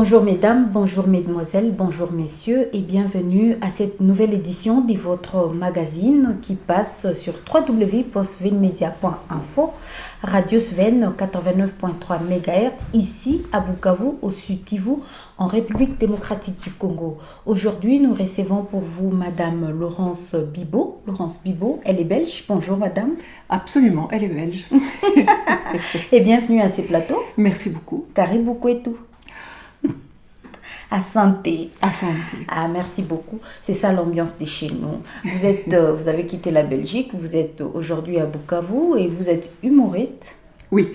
Bonjour mesdames, bonjour mesdemoiselles, bonjour messieurs et bienvenue à cette nouvelle édition de votre magazine qui passe sur www.svenmedia.info, Radio Sven 89.3 MHz, ici à Bukavu, au Sud Kivu, en République démocratique du Congo. Aujourd'hui, nous recevons pour vous Madame Laurence Bibeau. Laurence Bibeau, elle est belge. Bonjour Madame. Absolument, elle est belge. Et bienvenue à ce plateau. Merci beaucoup. Karibu kwetu. À santé. À santé. Ah, merci beaucoup. C'est ça l'ambiance de chez nous. Vous avez quitté la Belgique, vous êtes aujourd'hui à Bukavu et vous êtes humoriste. Oui,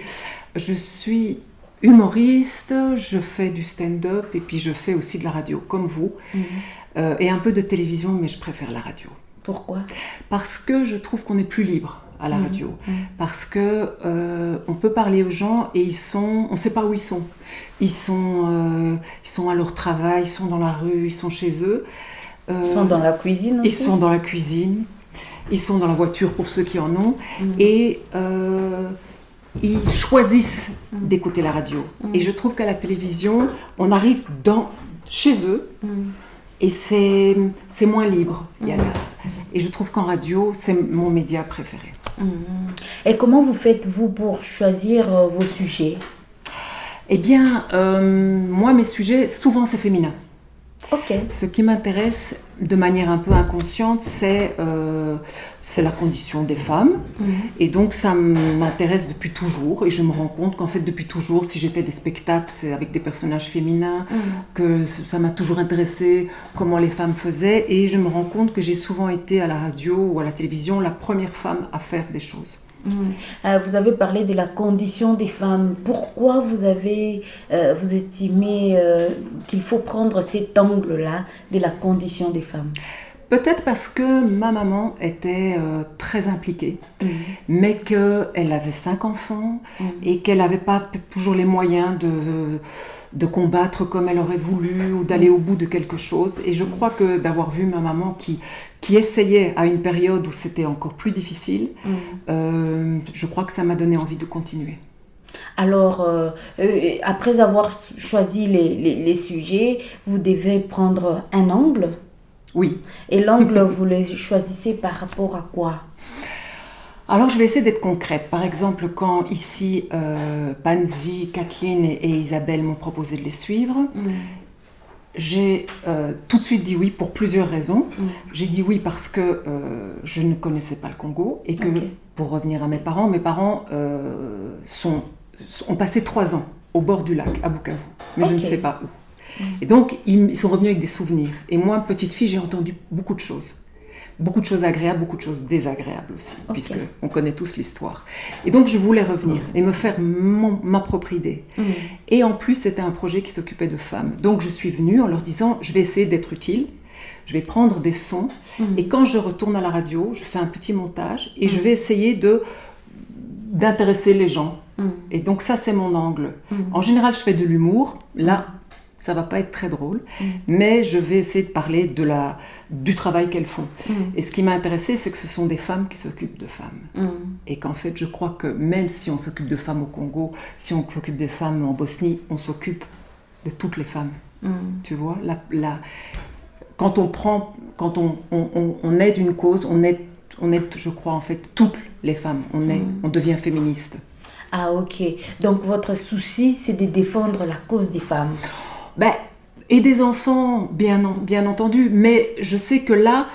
je suis humoriste, je fais du stand-up et puis je fais aussi de la radio, comme vous, et un peu de télévision, mais je préfère la radio. Pourquoi ? Parce que je trouve qu'on est plus libre à la radio, parce que on peut parler aux gens et on ne sait pas où ils sont. Ils sont à leur travail, ils sont dans la rue, ils sont chez eux. Ils sont dans la cuisine aussi. Ils sont dans la cuisine, ils sont dans la voiture pour ceux qui en ont, et ils choisissent d'écouter la radio. Et je trouve qu'à la télévision, on arrive chez eux, et c'est moins libre. Et je trouve qu'en radio, c'est mon média préféré. Et comment vous faites-vous pour choisir vos sujets ? Eh bien, moi, mes sujets, souvent, c'est féminin. Ok. Ce qui m'intéresse de manière un peu inconsciente, c'est la condition des femmes. Et donc, ça m'intéresse depuis toujours. Et je me rends compte qu'en fait, depuis toujours, si j'ai fait des spectacles, c'est avec des personnages féminins, que ça m'a toujours intéressé, comment les femmes faisaient. Et je me rends compte que j'ai souvent été à la radio ou à la télévision la première femme à faire des choses. Vous avez parlé de la condition des femmes. Pourquoi vous estimez qu'il faut prendre cet angle-là de la condition des femmes ? Peut-être parce que ma maman était très impliquée, mais qu'elle avait 5 enfants et qu'elle n'avait pas toujours les moyens de combattre comme elle aurait voulu ou d'aller au bout de quelque chose. Et je crois que d'avoir vu ma maman qui essayait à une période où c'était encore plus difficile, je crois que ça m'a donné envie de continuer. Alors, après avoir choisi les sujets, vous devez prendre un angle. Oui. Et l'angle, vous le choisissez par rapport à quoi ? Alors, je vais essayer d'être concrète. Par exemple, quand ici, Panzi, Kathleen et Isabelle m'ont proposé de les suivre, j'ai tout de suite dit oui pour plusieurs raisons. J'ai dit oui parce que je ne connaissais pas le Congo et que, pour revenir à mes parents ont passé 3 ans au bord du lac, à Bukavu, mais je ne sais pas où. Et donc, ils sont revenus avec des souvenirs. Et moi, petite fille, j'ai entendu beaucoup de choses agréables, beaucoup de choses désagréables aussi, puisqu'on connaît tous l'histoire. Et donc, je voulais revenir et me faire ma propre idée. Et en plus, c'était un projet qui s'occupait de femmes. Donc, je suis venue en leur disant, je vais essayer d'être utile, je vais prendre des sons, et quand je retourne à la radio, je fais un petit montage, et je vais essayer d'intéresser les gens. Et donc, ça, c'est mon angle. En général, je fais de l'humour. Là, ça va pas être très drôle, mais je vais essayer de parler du travail qu'elles font. Et ce qui m'a intéressée, c'est que ce sont des femmes qui s'occupent de femmes. Et qu'en fait, je crois que même si on s'occupe de femmes au Congo, si on s'occupe des femmes en Bosnie, on s'occupe de toutes les femmes. Tu vois, quand on aide une cause, on aide, je crois, en fait, toutes les femmes. On devient féministe. Ah, ok. Donc, votre souci, c'est de défendre la cause des femmes. Et des enfants, bien entendu, mais je sais que là,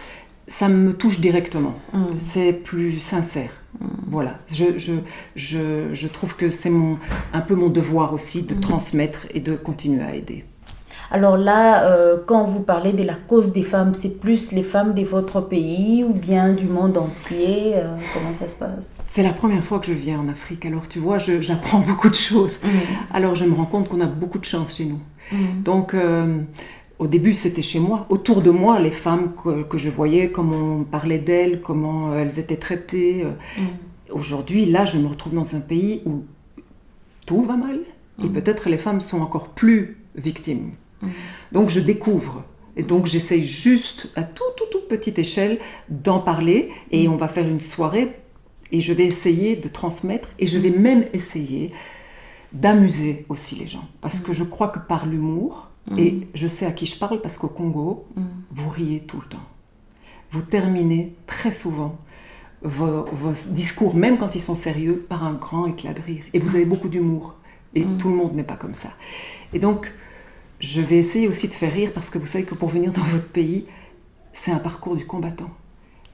ça me touche directement. C'est plus sincère. Voilà. Je trouve que c'est un peu mon devoir aussi de transmettre et de continuer à aider. Alors là, quand vous parlez de la cause des femmes, c'est plus les femmes de votre pays ou bien du monde entier ? Comment ça se passe ? C'est la première fois que je viens en Afrique, alors tu vois, j'apprends beaucoup de choses. Alors je me rends compte qu'on a beaucoup de chance chez nous. Donc au début c'était chez moi, autour de moi, les femmes que je voyais, comment on parlait d'elles, comment elles étaient traitées. Aujourd'hui, là, je me retrouve dans un pays où tout va mal et peut-être les femmes sont encore plus victimes. Donc je découvre. Et donc j'essaye juste à toute petite échelle d'en parler et on va faire une soirée et je vais essayer de transmettre et je vais même essayer d'amuser aussi les gens. Parce que je crois que par l'humour, et je sais à qui je parle parce qu'au Congo, vous riez tout le temps. Vous terminez très souvent vos discours, même quand ils sont sérieux, par un grand éclat de rire. Et vous avez beaucoup d'humour. Et tout le monde n'est pas comme ça. Et donc, je vais essayer aussi de faire rire parce que vous savez que pour venir dans votre pays, c'est un parcours du combattant.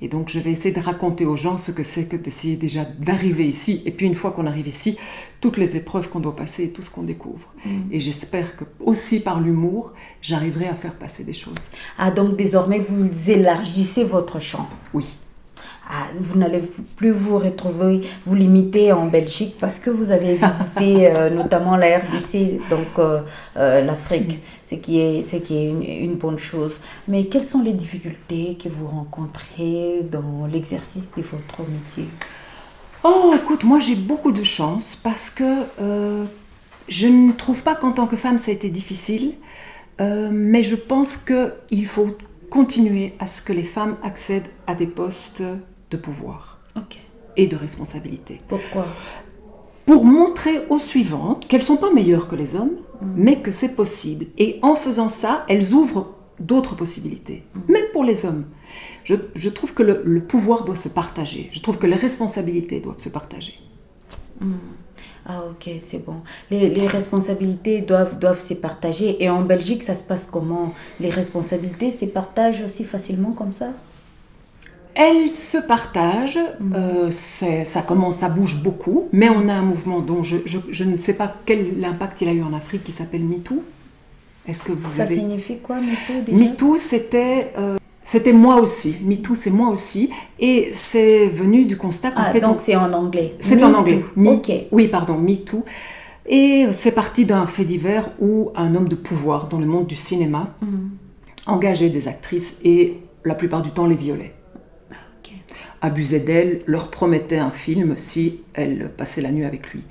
Et donc, je vais essayer de raconter aux gens ce que c'est que d'essayer déjà d'arriver ici. Et puis, une fois qu'on arrive ici, toutes les épreuves qu'on doit passer et tout ce qu'on découvre. Et j'espère que aussi par l'humour, j'arriverai à faire passer des choses. Ah, donc désormais, vous élargissez votre champ. Oui. Ah, vous n'allez plus vous retrouver, vous limiter en Belgique parce que vous avez visité notamment la RDC, donc l'Afrique, ce qui est une bonne chose. Mais quelles sont les difficultés que vous rencontrez dans l'exercice de votre métier? Oh, écoute, moi j'ai beaucoup de chance parce que je ne trouve pas qu'en tant que femme ça a été difficile, mais je pense qu'il faut continuer à ce que les femmes accèdent à des postes de pouvoir et de responsabilité. Pourquoi? Pour montrer aux suivantes qu'elles ne sont pas meilleures que les hommes, mais que c'est possible. Et en faisant ça, elles ouvrent d'autres possibilités, même pour les hommes. Je trouve que le pouvoir doit se partager. Je trouve que les responsabilités doivent se partager. Ah ok, c'est bon. Les responsabilités doivent se partager. Et en Belgique, ça se passe comment? Les responsabilités se partagent aussi facilement comme ça? Elles se partagent, ça bouge beaucoup, mais on a un mouvement dont je ne sais pas quel impact il a eu en Afrique qui s'appelle MeToo. Est-ce que vous Ça signifie quoi, MeToo déjà? MeToo, c'était moi aussi. MeToo, c'est moi aussi. Et c'est venu du constat qu'en fait... donc c'est en anglais. C'est en anglais. Ok. Oui, pardon, MeToo. Et c'est parti d'un fait divers où un homme de pouvoir dans le monde du cinéma engageait des actrices et la plupart du temps les violait. Abusait d'elles, leur promettait un film si elles passaient la nuit avec lui.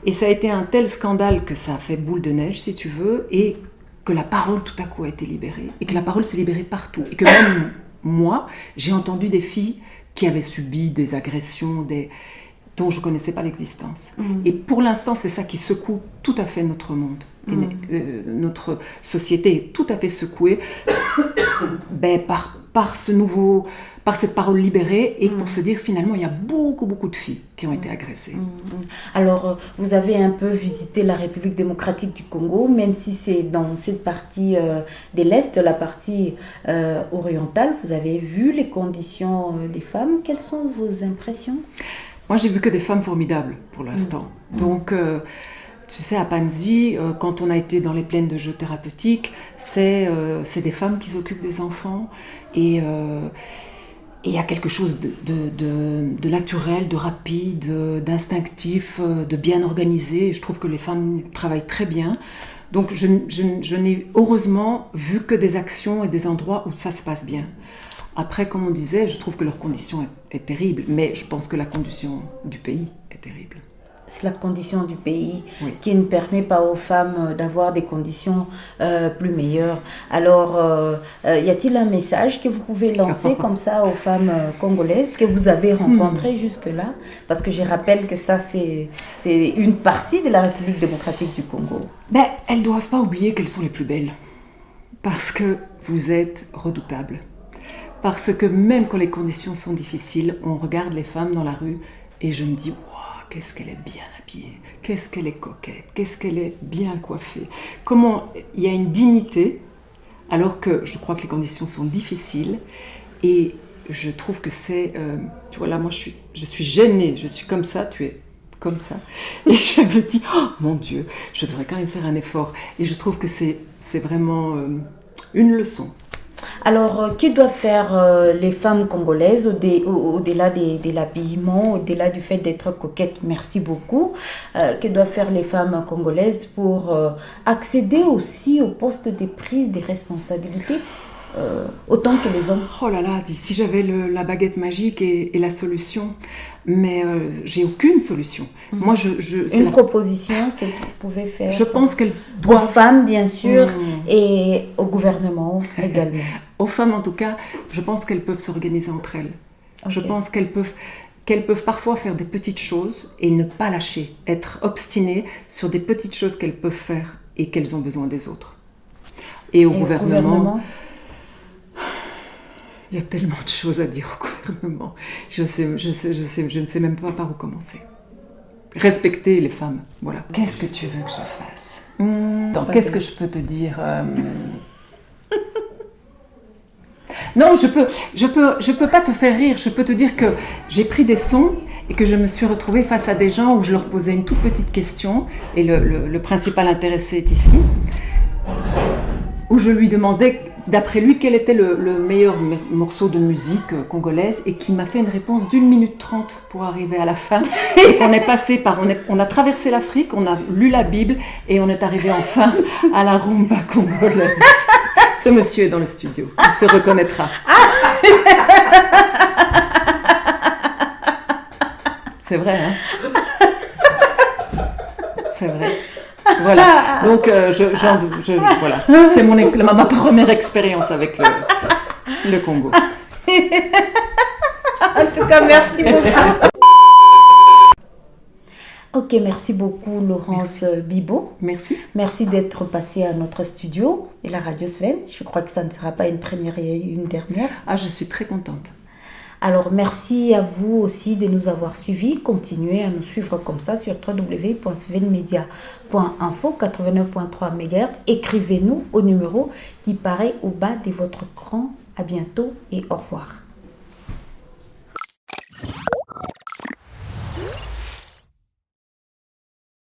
Et ça a été un tel scandale que ça a fait boule de neige, si tu veux, et que la parole tout à coup a été libérée, et que la parole s'est libérée partout. Et que même moi, j'ai entendu des filles qui avaient subi des agressions, dont je ne connaissais pas l'existence. Et pour l'instant, c'est ça qui secoue tout à fait notre monde. Notre société est tout à fait secouée par cette parole libérée et pour se dire finalement il y a beaucoup de filles qui ont été agressées. Alors vous avez un peu visité la République démocratique du Congo, même si c'est dans cette partie de l'Est, la partie orientale. Vous avez vu les conditions des femmes. Quelles sont vos impressions? Moi j'ai vu que des femmes formidables pour l'instant. Donc tu sais, à Panzi, quand on a été dans les plaines de jeux thérapeutiques, c'est des femmes qui s'occupent des enfants et il y a quelque chose de naturel, de rapide, d'instinctif, de bien organisé. Je trouve que les femmes travaillent très bien. Donc je n'ai heureusement vu que des actions et des endroits où ça se passe bien. Après, comme on disait, je trouve que leur condition est terrible, mais je pense que la condition du pays est terrible. C'est la condition du pays qui ne permet pas aux femmes d'avoir des conditions plus meilleures. Alors, y a-t-il un message que vous pouvez lancer comme ça aux femmes congolaises que vous avez rencontrées jusque-là? Parce que je rappelle que ça, c'est une partie de la République démocratique du Congo. Elles ne doivent pas oublier qu'elles sont les plus belles. Parce que vous êtes redoutables. Parce que même quand les conditions sont difficiles, on regarde les femmes dans la rue et je me dis... Qu'est-ce qu'elle est bien habillée, qu'est-ce qu'elle est coquette, qu'est-ce qu'elle est bien coiffée. Comment il y a une dignité, alors que je crois que les conditions sont difficiles. Et je trouve que c'est... tu vois, là, moi, je suis gênée, je suis comme ça, tu es comme ça. Et je me dis, oh mon Dieu, je devrais quand même faire un effort. Et je trouve que c'est vraiment une leçon. Alors, que doivent faire les femmes congolaises au-delà de l'habillement, au-delà du fait d'être coquettes? Merci beaucoup. Que doivent faire les femmes congolaises pour accéder aussi au poste de prise des responsabilités autant que les hommes? Oh là là, si j'avais la baguette magique et la solution, mais j'ai aucune solution. Moi, c'est une proposition qu'elles pouvaient faire. Je pense qu'elles doivent... Aux femmes, bien sûr, et au gouvernement également. Aux femmes, en tout cas, je pense qu'elles peuvent s'organiser entre elles. Je pense qu'elles peuvent qu'elles peuvent parfois faire des petites choses et ne pas lâcher, être obstinées sur des petites choses qu'elles peuvent faire et qu'elles ont besoin des autres. Et au gouvernement, il y a tellement de choses à dire au gouvernement. Je ne sais même pas par où commencer. Respecter les femmes, voilà. Qu'est-ce que tu veux que je fasse? Qu'est-ce que je peux te dire? Non, je peux pas te faire rire. Je peux te dire que j'ai pris des sons et que je me suis retrouvée face à des gens où je leur posais une toute petite question, et le principal intéressé est ici, où je lui demandais, d'après lui, quel était le meilleur morceau de musique congolaise, et qui m'a fait une réponse d'1 minute 30 pour arriver à la fin. Et on est passé on a traversé l'Afrique, on a lu la Bible, et on est arrivé enfin à la rumba congolaise. Ce monsieur est dans le studio, il se reconnaîtra. C'est vrai, hein? C'est vrai. Voilà. Donc, voilà. C'est ma première expérience avec le Congo. En tout cas, merci beaucoup. Ok, merci beaucoup Laurence Bibo. Merci. Merci d'être passée à notre studio et la radio Sven. Je crois que ça ne sera pas une première et une dernière. Ah, je suis très contente. Alors, merci à vous aussi de nous avoir suivis. Continuez à nous suivre comme ça sur www.svenmedia.info 89.3 MHz. Écrivez-nous au numéro qui paraît au bas de votre écran. À bientôt et au revoir.